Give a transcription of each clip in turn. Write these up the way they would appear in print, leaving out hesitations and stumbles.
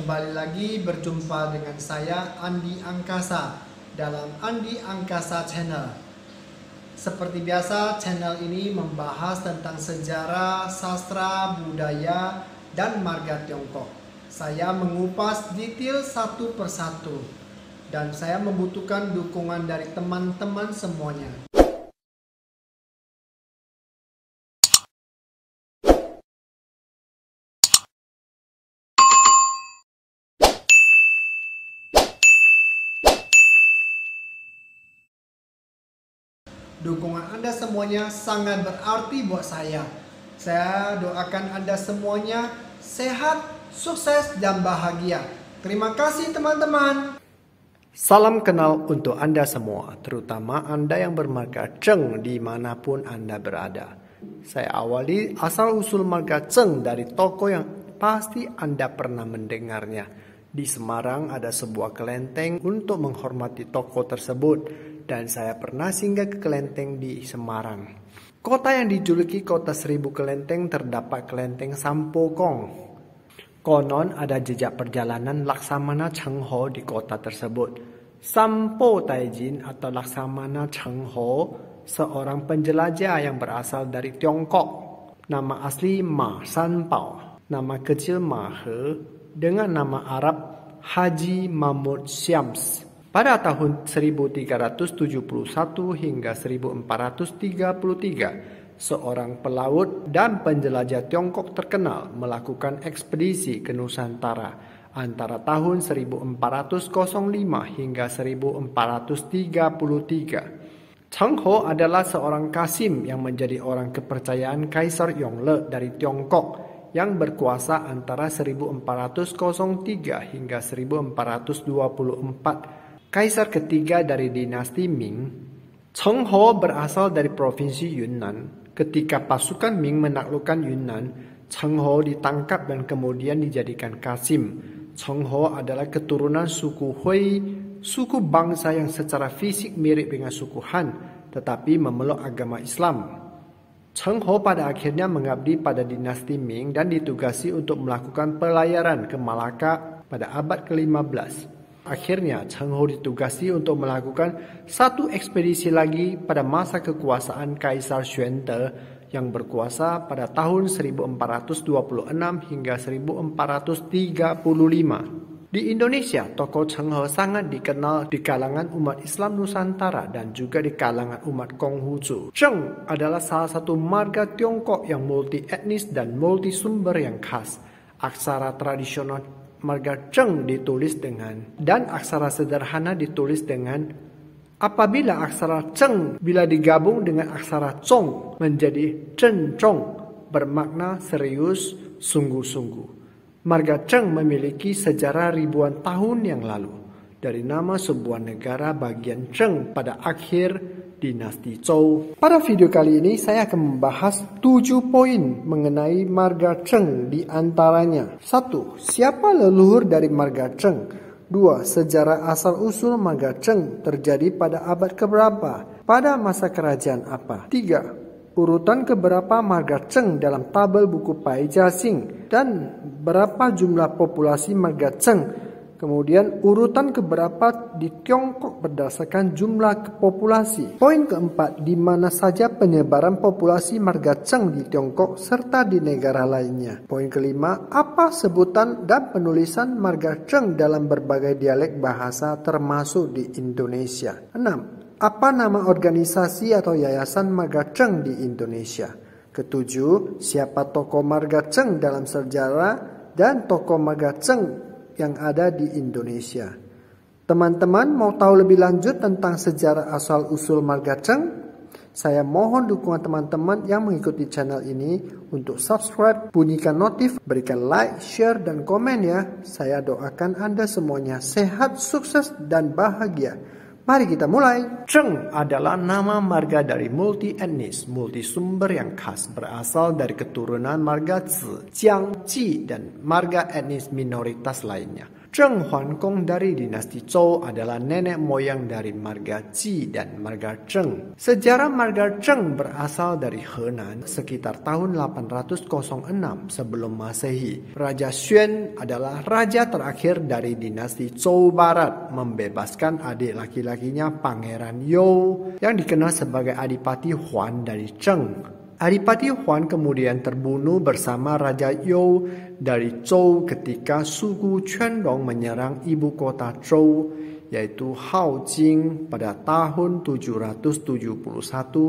Kembali lagi berjumpa dengan saya Andi Angkasa dalam Andi Angkasa Channel. Seperti biasa, channel ini membahas tentang sejarah, sastra, budaya, dan marga Tiongkok. Saya mengupas detail satu persatu dan saya membutuhkan dukungan dari teman-teman semuanya. Dukungan Anda semuanya sangat berarti buat saya. Saya doakan Anda semuanya sehat, sukses, dan bahagia. Terima kasih teman-teman. Salam kenal untuk Anda semua, terutama Anda yang bermarga Zheng dimanapun Anda berada. Saya awali asal-usul marga Zheng dari toko yang pasti Anda pernah mendengarnya. Di Semarang ada sebuah kelenteng untuk menghormati toko tersebut. Dan saya pernah singgah ke kelenteng di Semarang. Kota yang dijuluki kota 1000 kelenteng terdapat kelenteng Sampokong. Konon ada jejak perjalanan Laksamana Cheng Ho di kota tersebut. Sampo Taijin atau Laksamana Cheng Ho, seorang penjelajah yang berasal dari Tiongkok. Nama asli Ma Sanpao, nama kecil Ma He, dengan nama Arab Haji Mahmud Syams. Pada tahun 1371 hingga 1433, seorang pelaut dan penjelajah Tiongkok terkenal melakukan ekspedisi ke Nusantara antara tahun 1405 hingga 1433. Cheng Ho adalah seorang kasim yang menjadi orang kepercayaan Kaisar Yongle dari Tiongkok yang berkuasa antara 1403 hingga 1424. Kaisar ketiga dari dinasti Ming. Cheng Ho berasal dari provinsi Yunnan. Ketika pasukan Ming menaklukkan Yunnan, Cheng Ho ditangkap dan kemudian dijadikan kasim. Cheng Ho adalah keturunan suku Hui, suku bangsa yang secara fisik mirip dengan suku Han, tetapi memeluk agama Islam. Cheng Ho pada akhirnya mengabdi pada dinasti Ming dan ditugasi untuk melakukan pelayaran ke Malaka pada abad ke-15. Akhirnya, Cheng Ho ditugasi untuk melakukan satu ekspedisi lagi pada masa kekuasaan Kaisar Xuande yang berkuasa pada tahun 1426 hingga 1435. Di Indonesia, tokoh Cheng Ho sangat dikenal di kalangan umat Islam Nusantara dan juga di kalangan umat Konghucu. Zheng adalah salah satu marga Tiongkok yang multi etnis dan multi sumber yang khas. Aksara tradisional marga Zheng ditulis dengan dan aksara sederhana ditulis dengan. Apabila aksara Zheng bila digabung dengan aksara Zhong menjadi Zhen Zhong, bermakna serius, sungguh-sungguh. Marga Zheng memiliki sejarah ribuan tahun yang lalu dari nama sebuah negara bagian Zheng pada akhir dinasti Zhou. Pada video kali ini saya akan membahas 7 poin mengenai marga Zheng di antaranya. 1. Siapa leluhur dari marga Zheng? 2. Sejarah asal-usul marga Zheng terjadi pada abad keberapa? Pada masa kerajaan apa? 3. Urutan keberapa marga Zheng dalam tabel buku Pai Jiaxing dan berapa jumlah populasi marga Zheng? Kemudian urutan keberapa di Tiongkok berdasarkan jumlah populasi. Poin keempat, di mana saja penyebaran populasi marga Zheng di Tiongkok serta di negara lainnya. Poin kelima, apa sebutan dan penulisan marga Zheng dalam berbagai dialek bahasa termasuk di Indonesia. 6. Apa nama organisasi atau yayasan marga Zheng di Indonesia? Ketujuh, siapa tokoh marga Zheng dalam sejarah dan tokoh marga Zheng yang ada di Indonesia. Teman-teman mau tahu lebih lanjut tentang sejarah asal-usul marga Zheng? Saya mohon dukungan teman-teman yang mengikuti channel ini untuk subscribe, bunyikan notif, berikan like, share, dan komen ya. Saya doakan Anda semuanya sehat, sukses, dan bahagia. Mari kita mulai. Zheng adalah nama marga dari multi etnis, multi sumber yang khas berasal dari keturunan marga Zi, Jiang, Ji, dan marga etnis minoritas lainnya. Zheng Huanggong dari dinasti Zhou adalah nenek moyang dari marga Ji dan marga Zheng. Sejarah marga Zheng berasal dari Henan sekitar tahun 806 sebelum Masehi. Raja Xuan adalah raja terakhir dari dinasti Zhou Barat, membebaskan adik laki-lakinya Pangeran You yang dikenal sebagai Adipati Huan dari Zheng. Adipati Huan kemudian terbunuh bersama Raja You dari Zhou ketika suku Quanrong menyerang ibu kota Zhou, yaitu Haojing pada tahun 771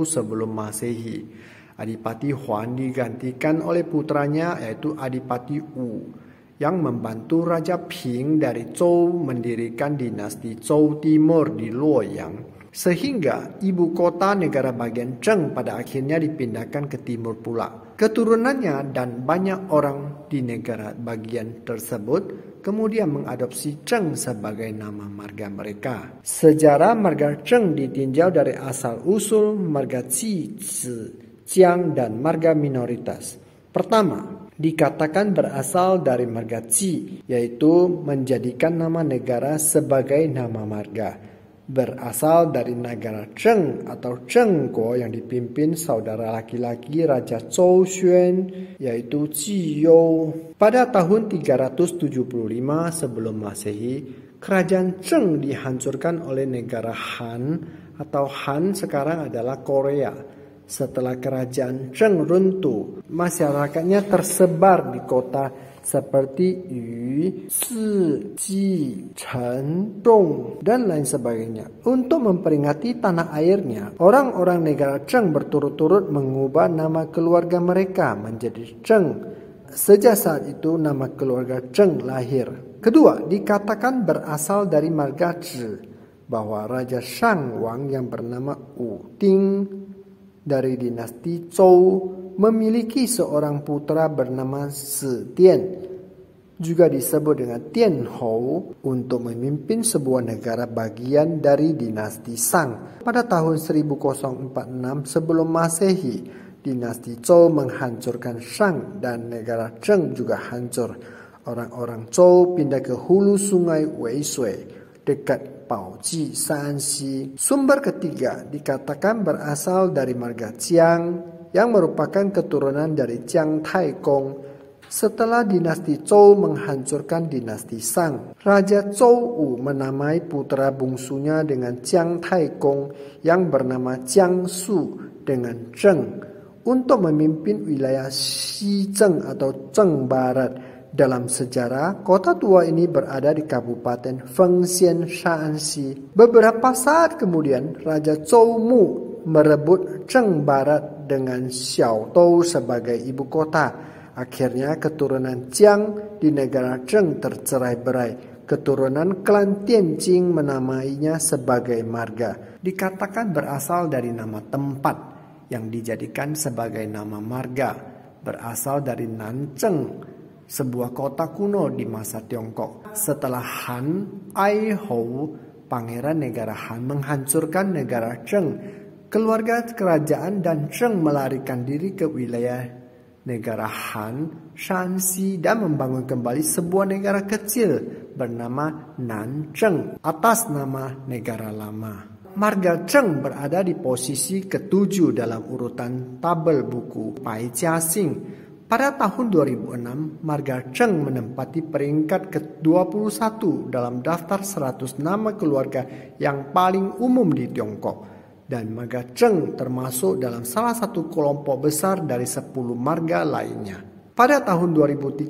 sebelum Masehi. Adipati Huan digantikan oleh putranya yaitu Adipati Wu yang membantu Raja Ping dari Zhou mendirikan dinasti Zhou Timur di Luoyang. Sehingga ibu kota negara bagian Zheng pada akhirnya dipindahkan ke timur pula. Keturunannya dan banyak orang di negara bagian tersebut kemudian mengadopsi Zheng sebagai nama marga mereka. Sejarah marga Zheng ditinjau dari asal-usul marga Qi, Zi, Jiang, dan marga minoritas. Pertama, dikatakan berasal dari marga Qi, yaitu menjadikan nama negara sebagai nama marga. Berasal dari negara Zheng atau Zhengguo yang dipimpin saudara laki-laki Raja Zhou Xuan, yaitu Ji You. Pada tahun 375 sebelum Masehi, kerajaan Zheng dihancurkan oleh negara Han atau Han sekarang adalah Korea. Setelah kerajaan Zheng runtuh, masyarakatnya tersebar di kota seperti Yu, Si, Ji, Chen, Dong, dan lain sebagainya. Untuk memperingati tanah airnya, orang-orang negara Zheng berturut-turut mengubah nama keluarga mereka menjadi Zheng. Sejak saat itu nama keluarga Zheng lahir. Kedua, dikatakan berasal dari marga Zhi, bahwa Raja Shang Wang yang bernama Wu Ting dari dinasti Zhou memiliki seorang putra bernama Si Tian, juga disebut dengan Tian Hou, untuk memimpin sebuah negara bagian dari dinasti Shang. Pada tahun 1046 sebelum Masehi, dinasti Zhou menghancurkan Shang dan negara Zheng juga hancur. Orang-orang Zhou pindah ke hulu sungai Weisui dekat Baoji, Shanxi. Sumber ketiga dikatakan berasal dari marga Jiang yang merupakan keturunan dari Jiang Taikong. Setelah dinasti Zhou menghancurkan dinasti Shang, Raja Zhou Wu menamai putra bungsunya dengan Jiang Taikong yang bernama Jiang Su dengan Zheng untuk memimpin wilayah Xizheng atau Zheng Barat. Dalam sejarah, kota tua ini berada di Kabupaten Fengxian, Shanxi. Beberapa saat kemudian, Raja Zhou Mu merebut Zheng Barat dengan Xiaodou sebagai ibu kota. Akhirnya keturunan Jiang di negara Zheng tercerai-berai. Keturunan klan Tianjing menamainya sebagai marga. Dikatakan berasal dari nama tempat yang dijadikan sebagai nama marga. Berasal dari Nanzheng, sebuah kota kuno di masa Tiongkok. Setelah Han, Ai Hou, pangeran negara Han, menghancurkan negara Zheng, keluarga kerajaan dan Zheng melarikan diri ke wilayah negara Han, Shanxi, dan membangun kembali sebuah negara kecil bernama Nanzheng atas nama negara lama. Marga Zheng berada di posisi ke-7 dalam urutan tabel buku Pai Jiaxing. Pada tahun 2006, marga Zheng menempati peringkat ke-21 dalam daftar 100 nama keluarga yang paling umum di Tiongkok. Dan marga Zheng termasuk dalam salah satu kelompok besar dari 10 marga lainnya. Pada tahun 2013,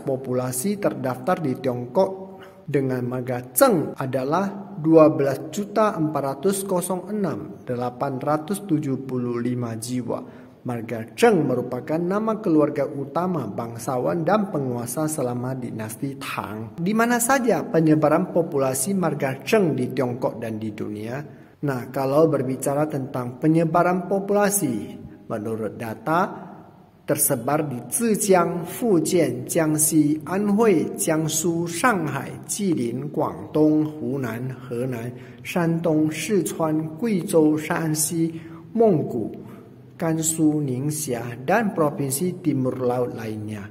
populasi terdaftar di Tiongkok dengan marga Zheng adalah 12.406.875 jiwa. Marga Zheng merupakan nama keluarga utama bangsawan dan penguasa selama dinasti Tang. Di mana saja penyebaran populasi marga Zheng di Tiongkok dan di dunia? Nah, kalau berbicara tentang penyebaran populasi, menurut data tersebar di Zhejiang, Fujian, Jiangxi, Anhui, Jiangsu, Shanghai, Jilin, Guangdong, Hunan, Henan, Shandong, Sichuan, Guizhou, Shanxi, Monggu, Gansu, Ningxia, dan provinsi timur laut lainnya.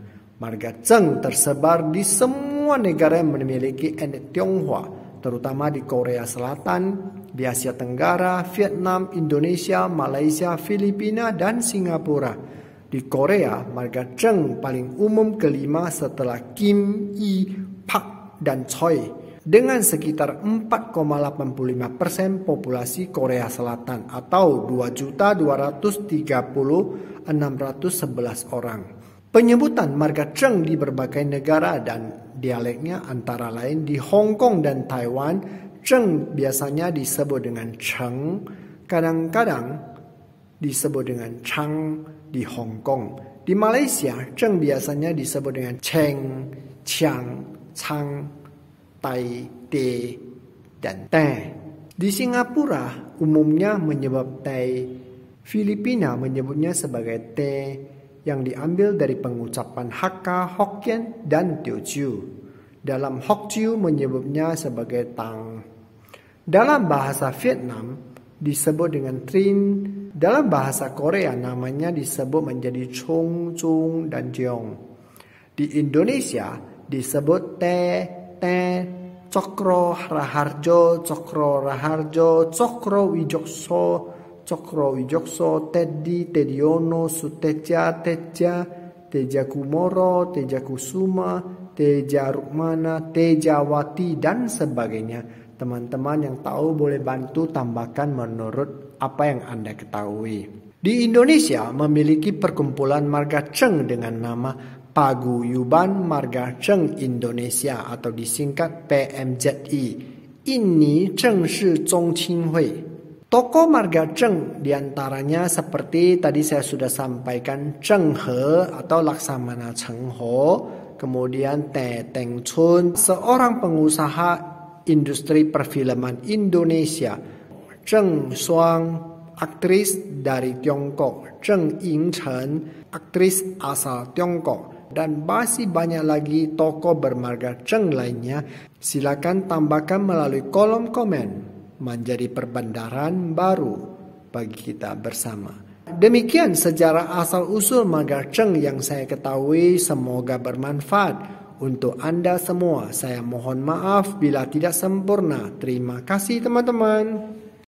Marga Zheng tersebar di semua negara yang memiliki etnik Tionghoa, terutama di Korea Selatan, di Asia Tenggara, Vietnam, Indonesia, Malaysia, Filipina, dan Singapura. Di Korea, marga Zheng paling umum kelima setelah Kim, Yi, Pak, dan Choi, dengan sekitar 4,85% populasi Korea Selatan atau 2.230.611 orang. Penyebutan marga Zheng di berbagai negara dan dialeknya antara lain di Hong Kong dan Taiwan, Zheng biasanya disebut dengan Cheng, kadang-kadang disebut dengan Chang di Hong Kong. Di Malaysia, Zheng biasanya disebut dengan Cheng, Chiang, Chang, Tai, Te, dan Te. Di Singapura, umumnya menyebut Tai. Filipina menyebutnya sebagai Te, yang diambil dari pengucapan Hakka, Hokkien, dan Teochew. Dalam Hokkien menyebutnya sebagai Tang. Dalam bahasa Vietnam disebut dengan Trin. Dalam bahasa Korea namanya disebut menjadi Chung, Chung, dan Jeong. Di Indonesia disebut Te, Te, Cokro Raharjo, Cokro Raharjo, Cokro Wijokso, Cokro Wijokso, Teddy, Tediono, Suteja, Teja, Teja Kumoro, Teja Kusuma, Teja Rukmana, Tejawati, dan sebagainya. Teman-teman yang tahu boleh bantu tambahkan menurut apa yang Anda ketahui. Di Indonesia memiliki perkumpulan marga Zheng dengan nama Paguyuban Marga Zheng Indonesia atau disingkat PMZI. Ini Zheng Shi Zhongqing Hui. Tokoh marga Zheng diantaranya seperti tadi saya sudah sampaikan Zheng He atau Laksamana Cheng Ho, kemudian Te Teng Chun, seorang pengusaha industri perfilman Indonesia, Zheng Xuang, aktris dari Tiongkok, Zheng Yingchen, aktris asal Tiongkok, dan masih banyak lagi tokoh bermarga Zheng lainnya. Silakan tambahkan melalui kolom komen, menjadi perbendaharaan baru bagi kita bersama. Demikian sejarah asal-usul marga Zheng yang saya ketahui, semoga bermanfaat untuk Anda semua. Saya mohon maaf bila tidak sempurna. Terima kasih teman-teman.